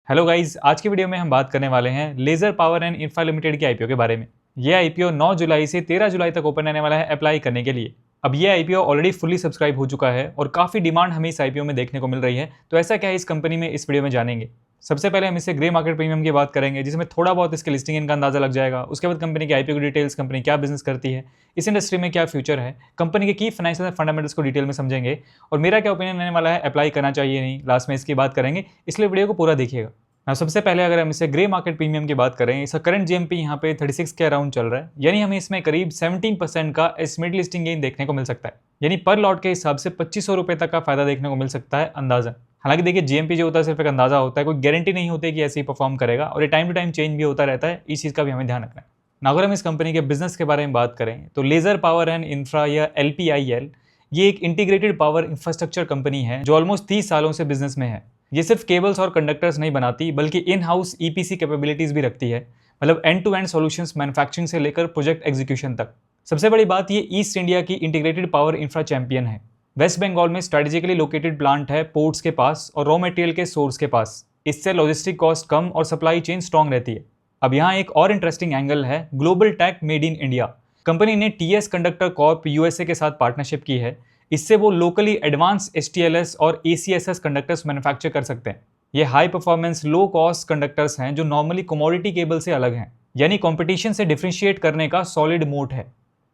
Hello guys, आज की video में हम बात करने वाले हैं laser power and infra limited के आईपीओ के बारे में। ये आईपीओ 9 जुलाई से 13 जुलाई तक ओपन रहने वाला है अप्लाई करने के लिए। अब ये आईपीओ ऑलरेडी फुली सब्सक्राइब हो चुका है और काफी डिमांड हमें इस आईपीओ में देखने को मिल रही है। तो ऐसा क्या है इस कंपनी में, इस वीडियो में जानेंगे। सबसे पहले हम इससे ग्रे मार्केट प्रीमियम की बात करेंगे, जिसमें थोड़ा बहुत इसके लिस्टिंग इनका अंदाजा लग जाएगा। उसके बाद कंपनी की आईपीओ की डिटेल्स, कंपनी क्या बिजनेस करती है, इस इंडस्ट्री में क्या फ्यूचर है, कंपनी के की फाइनेंशियल फंडामेंटल्स को डिटेल में समझेंगे और मेरा क्या ओपिनियन रहने वाला है, अप्लाई करना चाहिए नहीं, लास्ट में इसकी बात करेंगे। इसलिए वीडियो को पूरा देखिएगा। सबसे पहले अगर हम इसे ग्रे मार्केट प्रीमियम की बात करें, इसका करंट जीएमपी यहाँ पे 36 के अराउंड चल रहा है, यानी हमें इसमें करीब 17% का एस्टिमेट लिस्टिंग गेन देखने को मिल सकता है। यानी पर लॉट के हिसाब से 2500 रुपए तक का फायदा देखने को मिल सकता है अंदाजन। हालांकि देखिए, जीएमपी जो होता है सिर्फ एक अंदाजा होता है, कोई गारंटी नहीं होती कि ऐसे ही परफॉर्म करेगा और ये टाइम टू टाइम चेंज भी होता रहता है। इस चीज़ का भी हमें ध्यान रखना है। ना अगर हम इस कंपनी के बिजनेस के बारे में बात करें तो लेजर पावर एंड इंफ्रा या LPIL ये एक इंटीग्रेटेड पावर इंफ्रास्ट्रक्चर कंपनी है जो ऑलमोस्ट 30 सालों से बिजनेस में है। ये सिर्फ केबल्स और कंडक्टर्स नहीं बनाती, बल्कि इन हाउस EPC कैपेबिलिटीज भी रखती है, मतलब end to end solutions manufacturing से लेकर प्रोजेक्ट एग्जीक्यूशन तक। सबसे बड़ी बात, ये ईस्ट इंडिया की इंटीग्रेटेड पावर इंफ्रा चैंपियन है। वेस्ट बंगाल में स्ट्रेटेजिकली लोकेटेड प्लांट है, पोर्ट्स के पास और रॉ मटेरियल के सोर्स के पास। इससे लॉजिस्टिक कॉस्ट कम और सप्लाई चेन स्ट्रॉन्ग रहती है। अब यहाँ एक और इंटरेस्टिंग एंगल है, global tech made in India. Company ने TS कंडक्टर कॉर्प USA के साथ पार्टनरशिप की है। इससे वो लोकली एडवांस STLS और ACSS कंडक्टर्स मैन्युफैक्चर कर सकते हैं। ये high performance low cost conductors हैं जो नॉर्मली कमोडिटी केबल से अलग हैं, यानी कंपटीशन से डिफरेंशिएट करने का सॉलिड मोट है।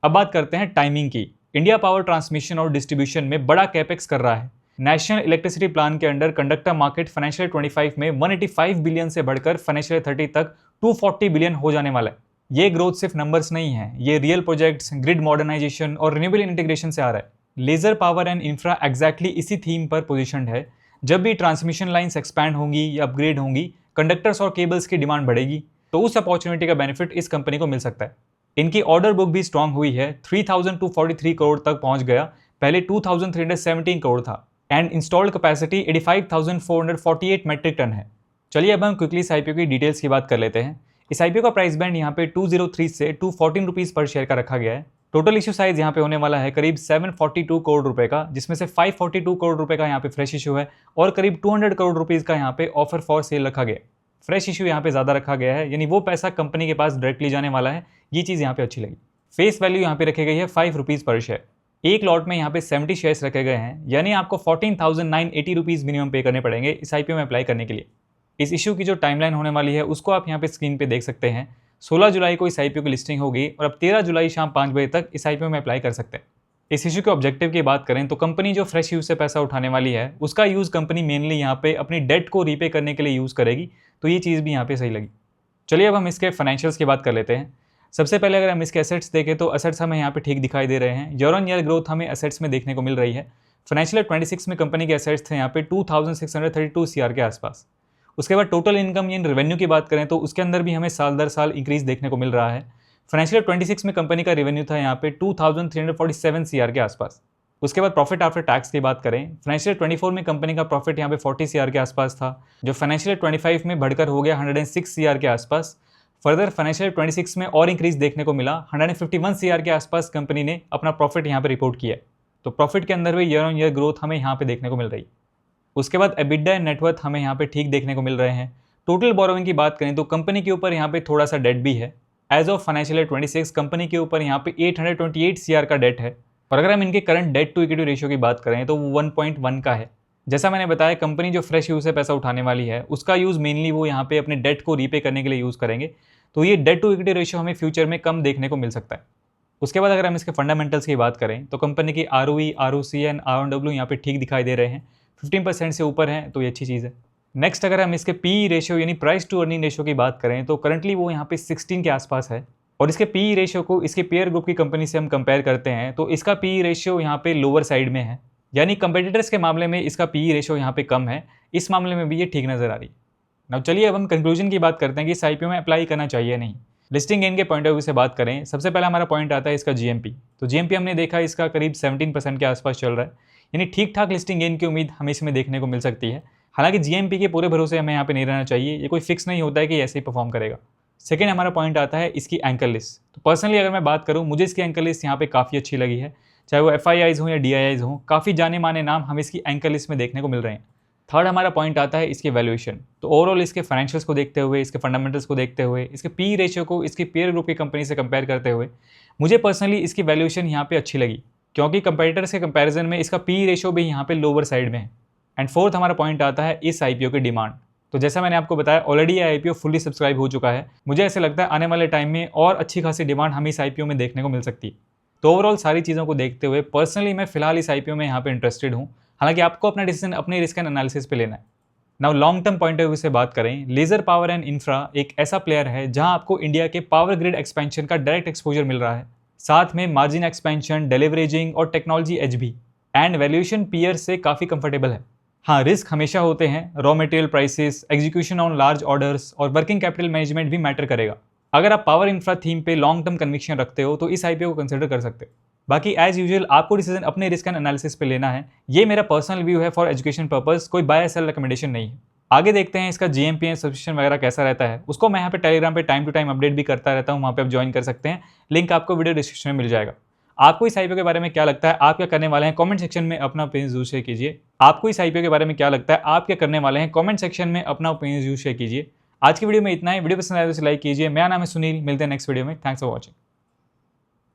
अब बात करते हैं टाइमिंग की। इंडिया पावर ट्रांसमिशन और डिस्ट्रीब्यूशन में बड़ा कैपेक्स कर रहा है। नेशनल इलेक्ट्रिसिटी प्लान के अंडर कंडक्टर मार्केट फाइनेंशियल 25 में 185 बिलियन से बढ़कर फाइनेंशियल 30 तक 240 बिलियन हो जाने वाला है। ये ग्रोथ सिर्फ नंबर्स नहीं है, ये रियल प्रोजेक्ट्स, ग्रिड मॉडर्नाइजेशन और रिन्यूएबल इंटीग्रेशन से आ रहा है। Laser power and infra exactly इसी थीम पर पोजीशनड है। जब भी ट्रांसमिशन लाइंस एक्सपैंड होंगी या अपग्रेड होंगी, कंडक्टर्स और केबल्स की डिमांड बढ़ेगी, तो उस अपॉर्चुनिटी का बेनिफिट इस कंपनी को मिल सकता है। इनकी ऑर्डर बुक भी स्ट्रांग हुई है, 3243 करोड़ तक पहुंच गया, पहले 2317 करोड़ था। And installed capacity 85,448 metric tonne है। चलिए अब हम क्विकली इस आईपीओ की डिटेल्स की बात कर लेते हैं। इस आईपीओ का प्राइस बैंड यहाँ पे 203 से 214 रुपीज पर शेयर का रखा गया है। टोटल इशू साइज यहाँ पे होने वाला है करीब 742 करोड़ रुपए का, जिसमें से 542 करोड़ रुपए का यहाँ पे फ्रेश इशू है और करीब 200 करोड़ रुपीज का यहाँ पे ऑफर फॉर सेल रखा गया है। फ्रेश इशू यहाँ पे ज्यादा रखा गया है, यानी वो पैसा कंपनी के पास डायरेक्टली जाने वाला है। ये चीज यहाँ पे अच्छी लगी। फेस वैल्यू यहाँ पे रखी गई है 5 रुपीज पर शेयर। एक लॉट में यहाँ पे 70 शेयर्स रखे गए हैं, यानी आपको 14,980 रुपीज मिनिमम पे करने पड़ेंगे इस आईपीओ में अप्लाई करने के लिए। इस इशू की जो टाइमलाइन होने वाली है उसको आप यहाँ पे स्क्रीन पे देख सकते हैं। 16 जुलाई को इस आईपीओ की लिस्टिंग होगी और अब 13 जुलाई शाम 5 बजे तक इस आईपीओ में अप्लाई कर सकते हैं। इस इशू के ऑब्जेक्टिव की बात करें तो कंपनी जो फ्रेश यूज से पैसा उठाने वाली है उसका यूज कंपनी मेनली यहाँ पे अपनी डेट को रीपे करने के लिए यूज करेगी, तो ये चीज़ भी यहाँ पे सही लगी। चलिए अब हम इसके फाइनेंशियल्स की बात कर लेते हैं। सबसे पहले अगर हम इसके एसेट्स देखें तो एसेट्स हमें यहाँ पे ठीक दिखाई दे रहे हैं। ईयर ऑन ईयर ग्रोथ हमें एसेट्स में देखने को मिल रही है। फाइनेंशियल 26 में कंपनी के एसेट्स थे यहाँ पे 2632 CR के आसपास। उसके बाद टोटल इनकम इन रेवेन्यू की बात करें तो उसके अंदर भी हमें साल दर साल इंक्रीज देखने को मिल रहा है। फाइनेंशियल 26 में कंपनी का रेवेन्यू था यहाँ पे 2347 CR के आसपास। उसके बाद प्रॉफिट आफ्टर टैक्स की बात करें, फाइनेंशियल 24 में कंपनी का प्रॉफिट यहाँ पे 40 CR के आसपास था, जो फाइनेंशियल 25 में बढ़कर हो गया 106 CR के आसपास। फर्दर फाइनेंशियल 26 में और इंक्रीज देखने को मिला, 151 CR के आसपास कंपनी ने अपना प्रॉफिट यहाँ पे रिपोर्ट किया। तो प्रॉफिट के अंदर भी ईयर ऑन ईयर ग्रोथ हमें यहाँ पे देखने को मिल रही। उसके बाद EBITDA एंड नेटवर्थ हमें यहाँ पे ठीक देखने को मिल रहे हैं। टोटल बोरोइंग की बात करें तो कंपनी के ऊपर यहाँ पे थोड़ा सा डेट भी है। एज ऑफ फाइनेंशियल 26 कंपनी के ऊपर यहाँ पे 828 CR का डेट है और अगर हम इनके current debt to equity ratio की बात करें तो वो 1.1 का है। जैसा मैंने बताया, कंपनी जो फ्रेश यूज से पैसा उठाने वाली है उसका यूज मेनली वो यहाँ पे अपने डेट को रीपे करने के लिए यूज करेंगे, तो ये डेट टू इक्विटी रेशियो हमें फ्यूचर में कम देखने को मिल सकता है। उसके बाद अगर हम इसके फंडामेंटल्स की बात करें तो कंपनी की ROE, ROC एंड ROW यहाँ पे ठीक दिखाई दे रहे हैं। 15% से ऊपर है, तो ये अच्छी चीज़ है। नेक्स्ट अगर हम इसके PE रेशियो यानी प्राइस टू अर्निंग रेशियो की बात करें तो करंटली वो यहाँ पे 16 के आसपास है और इसके PE रेशियो को इसके पेयर ग्रुप की कंपनी से हम कंपेयर करते हैं तो इसका PE रेशियो यहाँ पे लोअर साइड में है, यानी कंपेटिटर्स के मामले में इसका PE रेशियो यहाँ पे कम है। इस मामले में भी ये ठीक नजर आ रही। नाउ चलिए अब हम कंक्लूजन की बात करते हैं कि इस आईपीओ में अप्लाई करना चाहिए नहीं। लिस्टिंग गेन के पॉइंट ऑफ व्यू से बात करें, सबसे पहला हमारा पॉइंट आता है इसका GMP। तो GMP हमने देखा इसका करीब 17% के आसपास चल रहा है, यानी ठीक ठाक लिस्टिंग गेन की उम्मीद हमें इसमें देखने को मिल सकती है। हालांकि GMP के पूरे भरोसे हमें यहाँ पे नहीं रहना चाहिए, ये कोई फिक्स नहीं होता है कि ऐसे ही परफॉर्म करेगा। सेकेंड हमारा पॉइंट आता है इसकी एंकर लिस्ट। तो पर्सनली अगर मैं बात करूँ, मुझे इसकी एंकर लिस्ट यहाँ पे काफ़ी अच्छी लगी है, चाहे वो FIIs हों या DIIs हों, काफ़ी जाने माने नाम हमें इसकी एंकर लिस्ट में देखने को मिल रहे हैं। थर्ड हमारा पॉइंट आता है इसकी वैल्यूएशन। तो ओवरऑल इसके फाइनेंशियल्स को देखते हुए, इसके फंडामेंटल्स को देखते हुए, इसके पी रेशियो को इसकी पीयर ग्रुप की कंपनी से कंपेयर करते हुए मुझे पर्सनली इसकी वैल्यूएशन यहाँ पे अच्छी लगी, क्योंकि कंपेटिटर्स के कंपैरिजन में इसका पी रेशियो भी यहाँ पे लोअर साइड में है। एंड फोर्थ हमारा पॉइंट आता है इस आईपीओ की डिमांड। तो जैसा मैंने आपको बताया, ऑलरेडी ये आईपीओ फुली सब्सक्राइब हो चुका है। मुझे ऐसे लगता है आने वाले टाइम में और अच्छी खासी डिमांड हमें इस आईपीओ में देखने को मिल सकती है। तो ओवरऑल सारी चीज़ों को देखते हुए पर्सनली मैं फिलहाल इस आईपीओ में यहाँ पे इंटरेस्टेड हूँ। हालांकि आपको अपना डिसीजन अपने रिस्क एंड एनालिसिस पे लेना है। Now long term point of view से बात करें, लेजर पावर एंड इंफ्रा एक ऐसा प्लेयर है जहां आपको इंडिया के पावर ग्रिड एक्सपेंशन का डायरेक्ट एक्सपोजर मिल रहा है, साथ में मार्जिन एक्सपेंशन, डिलीवरेजिंग और टेक्नोलॉजी एज भी, एंड वैल्यूएशन पीयर से काफ़ी कंफर्टेबल है। हाँ, रिस्क हमेशा होते हैं, raw material prices, execution on large orders और वर्किंग कैपिटल मैनेजमेंट भी मैटर करेगा। अगर आप पावर इंफ्रा थीम पे लॉन्ग टर्म कन्विक्शन रखते हो तो इस आईपीओ को कंसिडर कर सकते हो। बाकी एज यूजुअल आपको डिसीजन अपने रिस्क एंड एनालिसिस पे लेना है। ये मेरा पर्सनल व्यू है फॉर एजुकेशन पर्पस, कोई बाय सेल रिकमेंडेशन नहीं है। आगे देखते हैं इसका जीएमपीएन सब्सक्रिप्शन वगैरह कैसा रहता है। उसको मैं यहाँ पे टेलीग्राम पे टाइम टू टाइम अपडेट भी करता रहता हूँ, वहाँ पे आप ज्वाइन कर सकते हैं। लिंक आपको वीडियो डिस्क्रिप्शन में मिल जाएगा। आपको इस आईपीओ के बारे में क्या लगता है, आप क्या करने वाले हैं, कमेंट सेक्शन में अपना ओपिनियन जरूर शेयर कीजिए। आपको इस आईपीओ के बारे में क्या लगता है, आप क्या करने वाले हैं, कमेंट सेक्शन में अपना ओपिनियन जरूर शेयर कीजिए। आज की वीडियो में इतना ही। वीडियो पसंद आया तो लाइक कीजिए। मेरा नाम है सुनील, मिलते हैं नेक्स्ट वीडियो में। Thanks for watching.